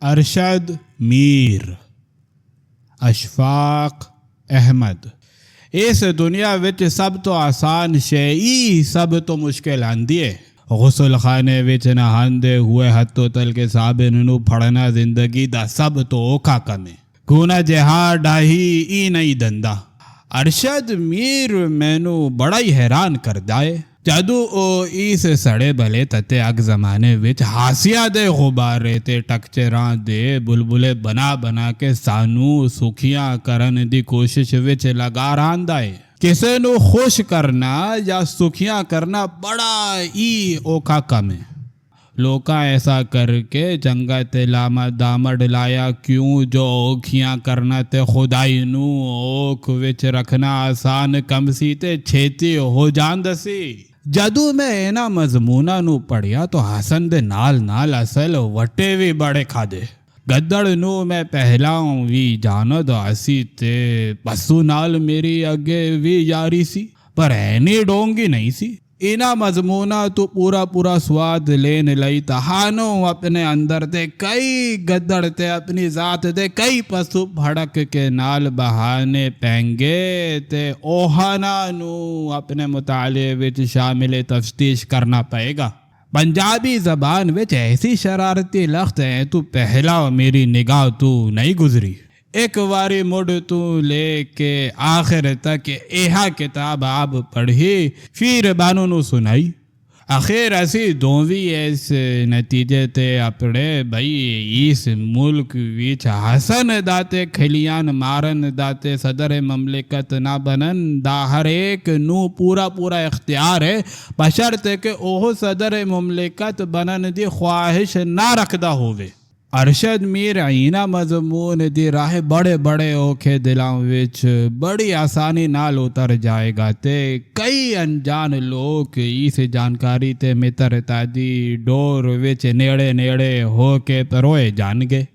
अरशद मीर, अशफाक अहमद। इस दुनिया विच सब तो आसान शे सब तो मुश्किल आंदी है। गुसल खाने विच नहांदे हुए हथों तल के साबिन नू फड़ना जिंदगी दा सब तो औखा कम है। खूना जहा डाही ई नहीं दंदा। अरशद मीर मैनू बड़ा ही हैरान कर दाए जदू ओ इस सड़े भले तते अग जमाने विच हासिया दे गुब्बारे ते टकचरां दे बुलबुले बना बना के सानू सुखियां करन दी कोशिश विच लगा रहांदा है। किसे नू खुश करना या सुखियां करना बड़ा ही औखा कम है। लोका ऐसा करके जंगा ते लामा दामड़ लाया क्यों जो औखियां करना ते खुदाई नू औख विच रखना आसान कम सी ते छेती हो जांद सी। जदू मैं इना मजमूना नू पढ़िया तो हसन दे नाल नाल असल वटे भी बड़े खादे। गद्दड़ नू मैं पहला भी जानो दो असी ते पसू नाल मेरी अगे भी यारी सी पर ऐनी डोंगी नहीं सी। इना मजमूना तो पूरा पूरा स्वाद लेन लई तहानो अपने अंदर ते कई गद्दड़ ते अपनी जात दे कई पशु भड़क के नाल बहाने पेंगे ते ओहाना नू अपने मुताले विच शामिल तफ्तीश करना पएगा। पंजाबी जबान विच ऐसी शरारती लख्त है तू पहला मेरी निगाह तू नहीं गुजरी। एक बारी मुड़ तू लेके आखिर तक एहा किताब आप पढ़ी फिर बानू नू सुनाई। आखिर असी दोवी इस नतीजे ते अपने भाई इस मुल्क विच हसन दाते खलियान मारन दाते सदर ममलिकत ना बनन दा हर एक नू पूरा पूरा इख्तियार है बशर्ते के ओह सदर ममलिकत बनन दी ख्वाहिश ना रखदा होवे। अरशद मीर आईना मजमून दी राह बड़े बड़े औखे दिलां विच बड़ी आसानी नाल उतर जाएगा ते कई अनजान लोग इस जानकारी ते मित्रता दी डोर विच नेड़े नेड़े हो के परोए जाणगे।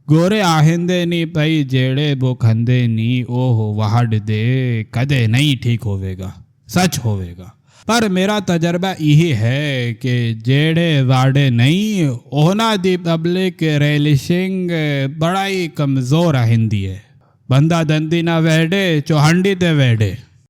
गोरे आहिंदे नी पई जेड़े बुखंदे नी ओह वाहड दे कदे नहीं ठीक होवेगा, सच होवेगा। पर मेरा तजर्बा यही है कि जेड़े वाड़े नहीं ओहना दी पब्लिक रेलिशिंग बड़ा ही कमज़ोर आहिंदी है। बंदा दंदी ना वेडे चौहंडी ते वेडे।